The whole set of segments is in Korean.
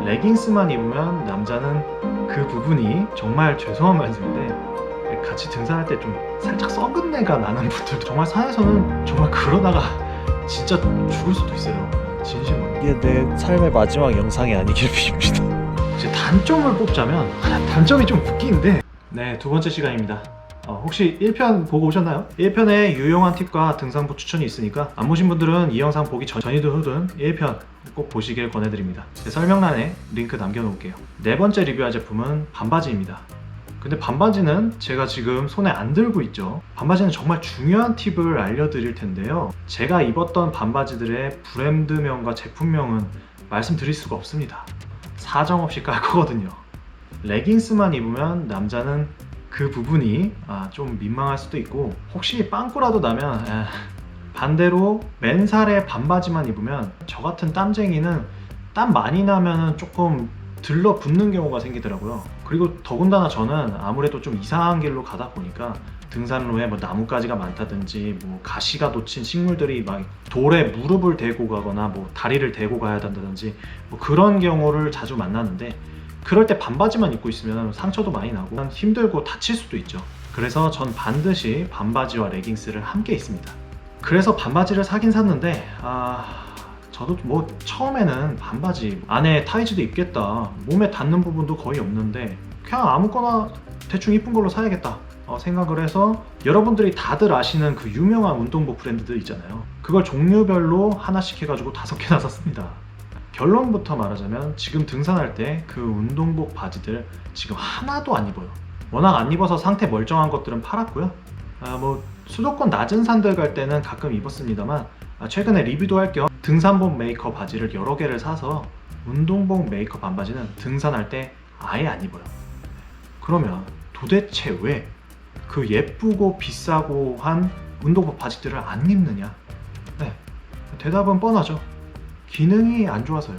레깅스만 입으면 남자는 그 부분이 정말 죄송한 말씀인데 같이 등산할 때 좀 살짝 썩은 내가 나는 분들도 정말 산에서는 정말 그러다가 진짜 죽을 수도 있어요. 진심으로. 이게 내 삶의 마지막 영상이 아니길 빕니다. 이제 단점을 뽑자면 단점이 좀 웃긴데 네, 두 번째 시간입니다. 혹시 1편 보고 오셨나요? 1편에 유용한 팁과 등산복 추천이 있으니까 안 보신 분들은 이 영상 보기 전이든 후든 1편 꼭 보시길 권해드립니다. 설명란에 링크 남겨놓을게요. 네 번째 리뷰할 제품은 반바지입니다. 근데 반바지는 제가 지금 손에 안 들고 있죠. 반바지는 정말 중요한 팁을 알려드릴 텐데요. 제가 입었던 반바지들의 브랜드명과 제품명은 말씀드릴 수가 없습니다. 사정없이 깔 거거든요. 레깅스만 입으면 남자는 그 부분이 좀 민망할 수도 있고 혹시 빵꾸라도 나면 반대로 맨살에 반바지만 입으면 저 같은 땀쟁이는 땀 많이 나면 조금 들러붙는 경우가 생기더라고요. 그리고 더군다나 저는 아무래도 좀 이상한 길로 가다 보니까 등산로에 뭐 나뭇가지가 많다든지 뭐 가시가 돋친 식물들이 막 돌에 무릎을 대고 가거나 뭐 다리를 대고 가야 된다든지 뭐 그런 경우를 자주 만나는데 그럴 때 반바지만 입고 있으면 상처도 많이 나고 힘들고 다칠 수도 있죠. 그래서 전 반드시 반바지와 레깅스를 함께 입습니다. 그래서 반바지를 사긴 샀는데 저도 뭐 처음에는 반바지 안에 타이즈도 입겠다, 몸에 닿는 부분도 거의 없는데 그냥 아무거나 대충 이쁜 걸로 사야겠다 생각을 해서 여러분들이 다들 아시는 그 유명한 운동복 브랜드들 있잖아요. 그걸 종류별로 하나씩 해가지고 5개나 샀습니다. 결론부터 말하자면 지금 등산할 때 그 운동복 바지들 지금 하나도 안 입어요. 워낙 안 입어서 상태 멀쩡한 것들은 팔았고요. 뭐 수도권 낮은 산들 갈 때는 가끔 입었습니다만 최근에 리뷰도 할 겸 등산복 메이커 바지를 여러 개를 사서 운동복 메이커 반바지는 등산할 때 아예 안 입어요. 그러면 도대체 왜 그 예쁘고 비싸고 한 운동복 바지들을 안 입느냐? 네, 대답은 뻔하죠. 기능이 안 좋아서요.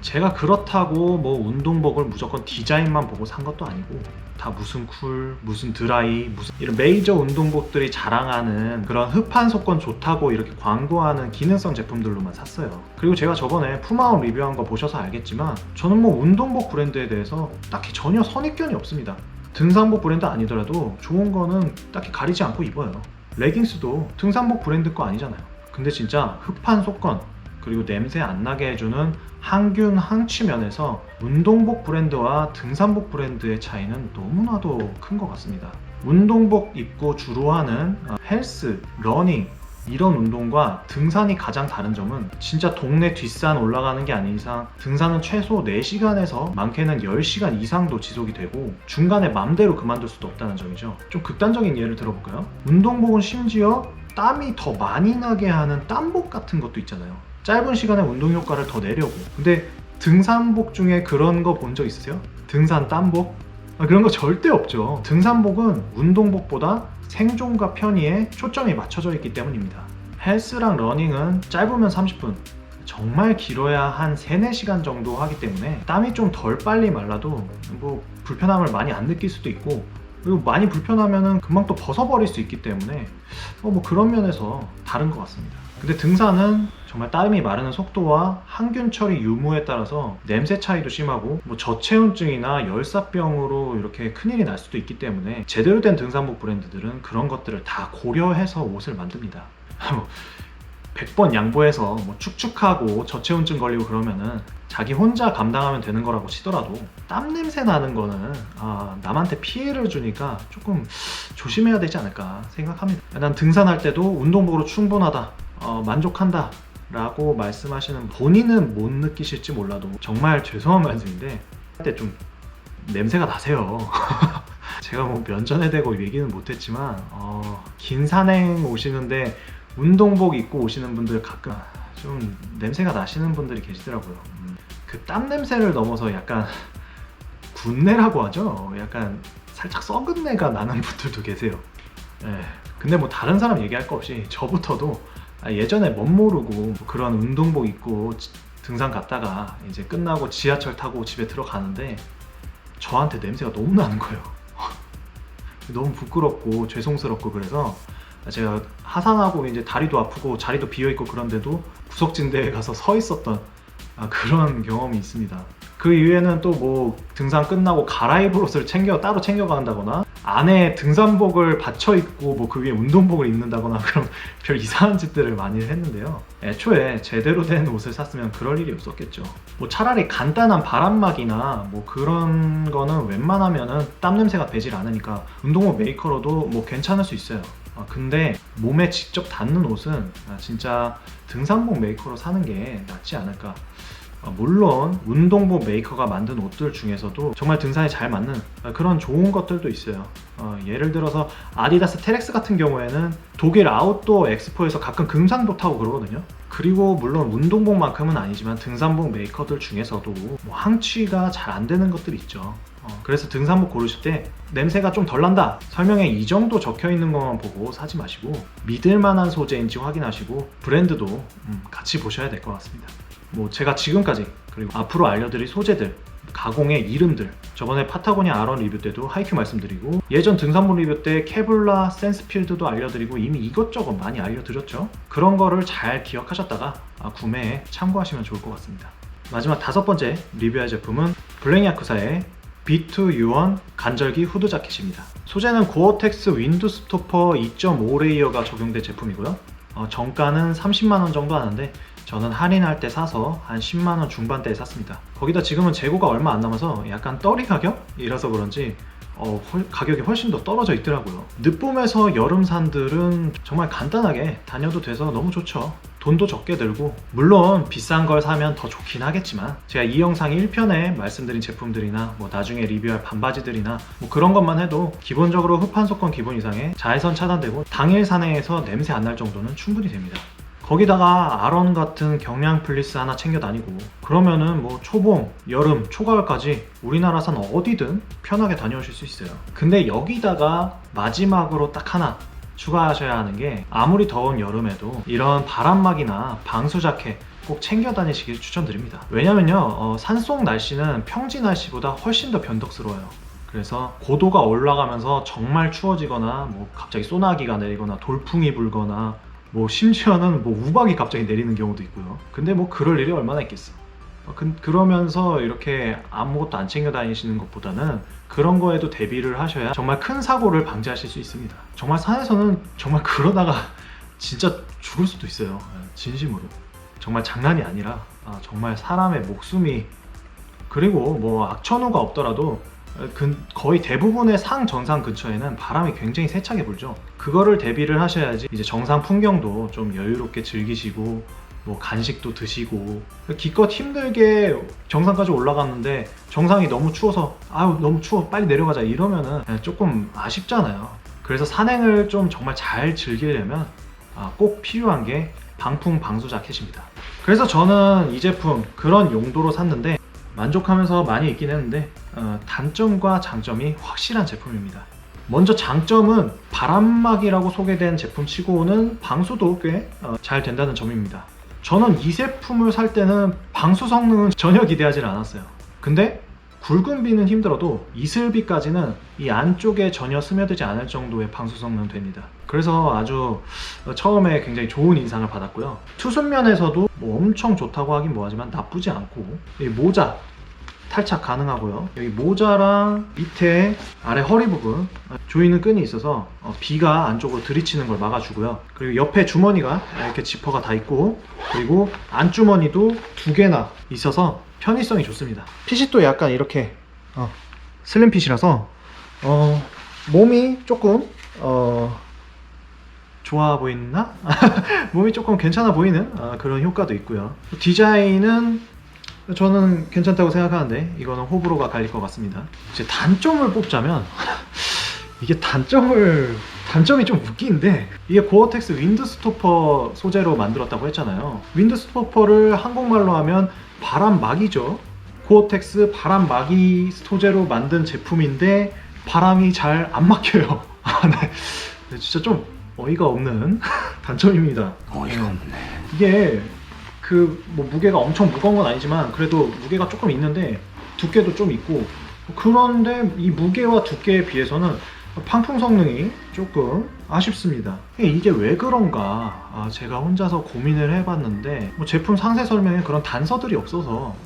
제가 그렇다고 뭐 운동복을 무조건 디자인만 보고 산 것도 아니고 다 무슨 쿨, 무슨 드라이, 무슨 이런 메이저 운동복들이 자랑하는 그런 흡한 속건 좋다고 이렇게 광고하는 기능성 제품들로만 샀어요. 그리고 제가 저번에 푸마온 리뷰한 거 보셔서 알겠지만 저는 뭐 운동복 브랜드에 대해서 딱히 전혀 선입견이 없습니다. 등산복 브랜드 아니더라도 좋은 거는 딱히 가리지 않고 입어요. 레깅스도 등산복 브랜드 거 아니잖아요. 근데 진짜 흡한 속건 그리고 냄새 안 나게 해주는 항균 항취 면에서 운동복 브랜드와 등산복 브랜드의 차이는 너무나도 큰 것 같습니다. 운동복 입고 주로 하는 헬스, 러닝 이런 운동과 등산이 가장 다른 점은 진짜 동네 뒷산 올라가는 게 아닌 이상 등산은 최소 4시간에서 많게는 10시간 이상도 지속이 되고 중간에 맘대로 그만둘 수도 없다는 점이죠. 좀 극단적인 예를 들어볼까요? 운동복은 심지어 땀이 더 많이 나게 하는 땀복 같은 것도 있잖아요. 짧은 시간에 운동 효과를 더 내려고. 근데 등산복 중에 그런 거 본 적 있으세요? 등산 땀복? 그런 거 절대 없죠. 등산복은 운동복보다 생존과 편의에 초점이 맞춰져 있기 때문입니다. 헬스랑 러닝은 짧으면 30분, 정말 길어야 한 3-4시간 정도 하기 때문에 땀이 좀 덜 빨리 말라도 뭐 불편함을 많이 안 느낄 수도 있고 그리고 많이 불편하면 금방 또 벗어버릴 수 있기 때문에 뭐 그런 면에서 다른 것 같습니다. 근데 등산은 정말 땀이 마르는 속도와 항균 처리 유무에 따라서 냄새 차이도 심하고 뭐 저체온증이나 열사병으로 이렇게 큰일이 날 수도 있기 때문에 제대로 된 등산복 브랜드들은 그런 것들을 다 고려해서 옷을 만듭니다. 100번 양보해서 뭐 축축하고 저체온증 걸리고 그러면은 자기 혼자 감당하면 되는 거라고 치더라도 땀 냄새 나는 거는 남한테 피해를 주니까 조금 조심해야 되지 않을까 생각합니다. 난 등산할 때도 운동복으로 충분하다, 만족한다 라고 말씀하시는 본인은 못 느끼실지 몰라도 정말 죄송한 말씀인데 할 때 좀 냄새가 나세요. 제가 뭐 면전에 대고 얘기는 못했지만 긴 산행 오시는데 운동복 입고 오시는 분들 가끔 좀 냄새가 나시는 분들이 계시더라고요. 그 땀 냄새를 넘어서 약간 군내라고 하죠. 약간 살짝 썩은 내가 나는 분들도 계세요. 근데 뭐 다른 사람 얘기할 거 없이 저부터도 예전에 멋 모르고 그런 운동복 입고 등산 갔다가 이제 끝나고 지하철 타고 집에 들어가는데 저한테 냄새가 너무 나는 거예요. 너무 부끄럽고 죄송스럽고 그래서 제가 하산하고 이제 다리도 아프고 자리도 비어있고 그런데도 구석진대에 가서 서 있었던 그런 경험이 있습니다. 그 이후에는 또 뭐 등산 끝나고 갈아입을 옷을 따로 챙겨간다거나 안에 등산복을 받쳐 입고 뭐 그 위에 운동복을 입는다거나 그런 별 이상한 짓들을 많이 했는데요. 애초에 제대로 된 옷을 샀으면 그럴 일이 없었겠죠. 뭐 차라리 간단한 바람막이나 뭐 그런 거는 웬만하면은 땀 냄새가 배질 않으니까 운동복 메이커로도 뭐 괜찮을 수 있어요. 근데 몸에 직접 닿는 옷은 진짜 등산복 메이커로 사는 게 낫지 않을까. 물론 운동복 메이커가 만든 옷들 중에서도 정말 등산에 잘 맞는 그런 좋은 것들도 있어요. 예를 들어서 아디다스 테렉스 같은 경우에는 독일 아웃도어 엑스포에서 가끔 금상도 타고 그러거든요. 그리고 물론 운동복만큼은 아니지만 등산복 메이커들 중에서도 뭐 항취가 잘 안 되는 것들이 있죠. 그래서 등산복 고르실 때 냄새가 좀 덜 난다, 설명에 이 정도 적혀 있는 것만 보고 사지 마시고 믿을 만한 소재인지 확인하시고 브랜드도 같이 보셔야 될 것 같습니다. 뭐 제가 지금까지 그리고 앞으로 알려드릴 소재들, 가공의 이름들, 저번에 파타고니아 아론 리뷰 때도 하이큐 말씀드리고 예전 등산복 리뷰 때 케블라, 센스필드도 알려드리고 이미 이것저것 많이 알려드렸죠. 그런 거를 잘 기억하셨다가 구매에 참고하시면 좋을 것 같습니다. 마지막 5번째 리뷰할 제품은 블랭야쿠사의 B2U1 간절기 후드 자켓입니다. 소재는 고어텍스 윈드 스토퍼 2.5 레이어가 적용된 제품이고요. 정가는 30만원 정도 하는데 저는 할인할 때 사서 한 10만원 중반대에 샀습니다. 거기다 지금은 재고가 얼마 안 남아서 약간 떨이 가격이라서 그런지 가격이 훨씬 더 떨어져 있더라고요. 늦봄에서 여름산들은 정말 간단하게 다녀도 돼서 너무 좋죠. 돈도 적게 들고, 물론 비싼 걸 사면 더 좋긴 하겠지만 제가 이 영상 1편에 말씀드린 제품들이나 뭐 나중에 리뷰할 반바지들이나 뭐 그런 것만 해도 기본적으로 흡한속건 기본 이상의 자외선 차단되고 당일 산행에서 냄새 안 날 정도는 충분히 됩니다. 거기다가 아론 같은 경량 플리스 하나 챙겨 다니고 그러면은 뭐 초봄, 여름, 초가을까지 우리나라산 어디든 편하게 다녀오실 수 있어요. 근데 여기다가 마지막으로 딱 하나 추가하셔야 하는 게 아무리 더운 여름에도 이런 바람막이나 방수 자켓 꼭 챙겨 다니시길 추천드립니다. 왜냐면요 산속 날씨는 평지 날씨보다 훨씬 더 변덕스러워요. 그래서 고도가 올라가면서 정말 추워지거나 뭐 갑자기 소나기가 내리거나 돌풍이 불거나 뭐 심지어는 뭐 우박이 갑자기 내리는 경우도 있고요. 근데 뭐 그럴 일이 얼마나 있겠어. 그러면서 이렇게 아무것도 안 챙겨 다니시는 것보다는 그런 거에도 대비를 하셔야 정말 큰 사고를 방지하실 수 있습니다. 정말 산에서는 정말 그러다가 진짜 죽을 수도 있어요. 진심으로. 정말 장난이 아니라 정말 사람의 목숨이, 그리고 뭐 악천후가 없더라도 거의 대부분의 상 정상 근처에는 바람이 굉장히 세차게 불죠. 그거를 대비를 하셔야지 이제 정상 풍경도 좀 여유롭게 즐기시고 뭐 간식도 드시고, 기껏 힘들게 정상까지 올라갔는데 정상이 너무 추워서 아유 너무 추워 빨리 내려가자 이러면은 조금 아쉽잖아요. 그래서 산행을 좀 정말 잘 즐기려면 꼭 필요한 게 방풍 방수 자켓입니다. 그래서 저는 이 제품 그런 용도로 샀는데 만족하면서 많이 입긴 했는데 단점과 장점이 확실한 제품입니다. 먼저 장점은 바람막이라고 소개된 제품 치고는 방수도 꽤 잘 된다는 점입니다. 저는 이 제품을 살 때는 방수 성능은 전혀 기대하지 않았어요. 근데 굵은 비는 힘들어도 이슬비까지는 이 안쪽에 전혀 스며들지 않을 정도의 방수 성능 됩니다. 그래서 아주 처음에 굉장히 좋은 인상을 받았고요. 투순면에서도 뭐 엄청 좋다고 하긴 뭐하지만 나쁘지 않고, 이 모자 탈착 가능하고요. 여기 모자랑 밑에 아래 허리 부분 조이는 끈이 있어서 비가 안쪽으로 들이치는 걸 막아주고요. 그리고 옆에 주머니가 이렇게 지퍼가 다 있고, 그리고 안주머니도 2개나 있어서 편의성이 좋습니다. 핏이 또 약간 이렇게 슬림 핏이라서 몸이 조금 좋아 보이나? 몸이 조금 괜찮아 보이는 그런 효과도 있고요. 디자인은 저는 괜찮다고 생각하는데 이거는 호불호가 갈릴 것 같습니다. 이제 단점을 뽑자면 이게 단점이 좀 웃긴데, 이게 고어텍스 윈드스토퍼 소재로 만들었다고 했잖아요. 윈드스토퍼를 한국말로 하면 바람막이죠. 고어텍스 바람막이 소재로 만든 제품인데 바람이 잘 안 막혀요. 네. 진짜 좀 어이가 없는 단점입니다. 어이가 없네. 이게 뭐 무게가 엄청 무거운 건 아니지만 그래도 무게가 조금 있는데 두께도 좀 있고, 그런데 이 무게와 두께에 비해서는 방풍 성능이 조금 아쉽습니다. 이게 왜 그런가 제가 혼자서 고민을 해봤는데 뭐 제품 상세 설명에 그런 단서들이 없어서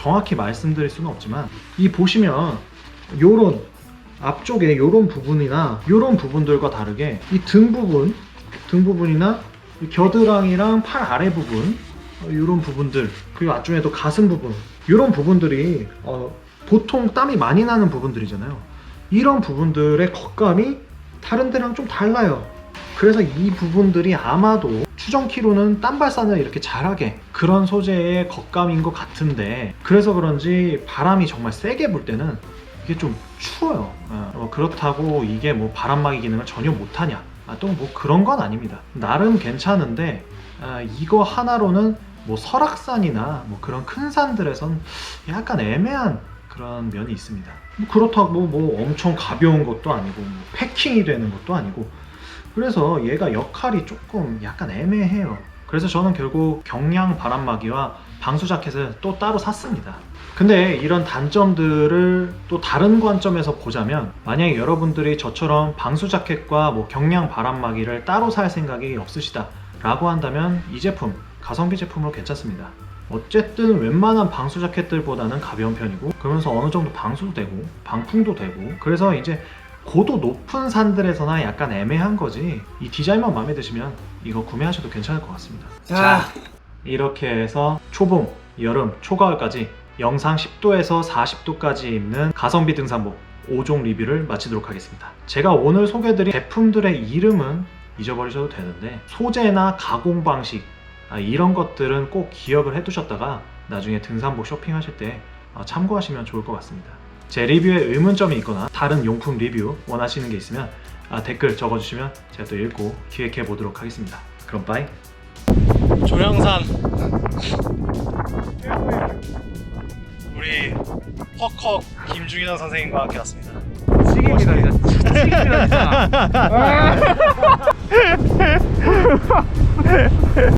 정확히 말씀드릴 수는 없지만 이 보시면 요런 앞쪽에 요런 부분이나 요런 부분들과 다르게 이 등 부분이나 이 겨드랑이랑 팔 아래 부분 요런 부분들 그리고 앞쪽에도 가슴 부분 요런 부분들이 보통 땀이 많이 나는 부분들이잖아요. 이런 부분들의 겉감이 다른 데랑 좀 달라요. 그래서 이 부분들이 아마도 추정키로는 땀 발산을 이렇게 잘하게 그런 소재의 겉감인 것 같은데 그래서 그런지 바람이 정말 세게 불 때는 이게 좀 추워요. 그렇다고 이게 뭐 바람막이 기능을 전혀 못하냐 또 뭐 그런 건 아닙니다. 나름 괜찮은데 이거 하나로는 뭐 설악산이나 뭐 그런 큰 산들에선 약간 애매한 그런 면이 있습니다. 그렇다고 뭐 엄청 가벼운 것도 아니고 뭐 패킹이 되는 것도 아니고 그래서 얘가 역할이 조금 약간 애매해요. 그래서 저는 결국 경량 바람막이와 방수 자켓을 또 따로 샀습니다. 근데 이런 단점들을 또 다른 관점에서 보자면 만약에 여러분들이 저처럼 방수 자켓과 뭐 경량 바람막이를 따로 살 생각이 없으시다 라고 한다면 이 제품 가성비 제품으로 괜찮습니다. 어쨌든 웬만한 방수 자켓들보다는 가벼운 편이고 그러면서 어느 정도 방수도 되고 방풍도 되고 그래서 이제 고도 높은 산들에서나 약간 애매한 거지 이 디자인만 마음에 드시면 이거 구매하셔도 괜찮을 것 같습니다. 자 이렇게 해서 초봄, 여름, 초가을까지 영상 10도에서 40도까지 입는 가성비 등산복 5종 리뷰를 마치도록 하겠습니다. 제가 오늘 소개해드린 제품들의 이름은 잊어버리셔도 되는데 소재나 가공 방식 이런 것들은 꼭 기억을 해두셨다가 나중에 등산복 쇼핑하실 때 참고하시면 좋을 것 같습니다. 제 리뷰에 의문점이 있거나 다른 용품 리뷰 원하시는 게 있으면 댓글 적어주시면 제가 또 읽고 기획해 보도록 하겠습니다. 그럼 빠이. 조영산 우리 헉헉 김중현 선생님과 함께 왔습니다. 찌개입니다 진짜. 찌개입니다 진짜.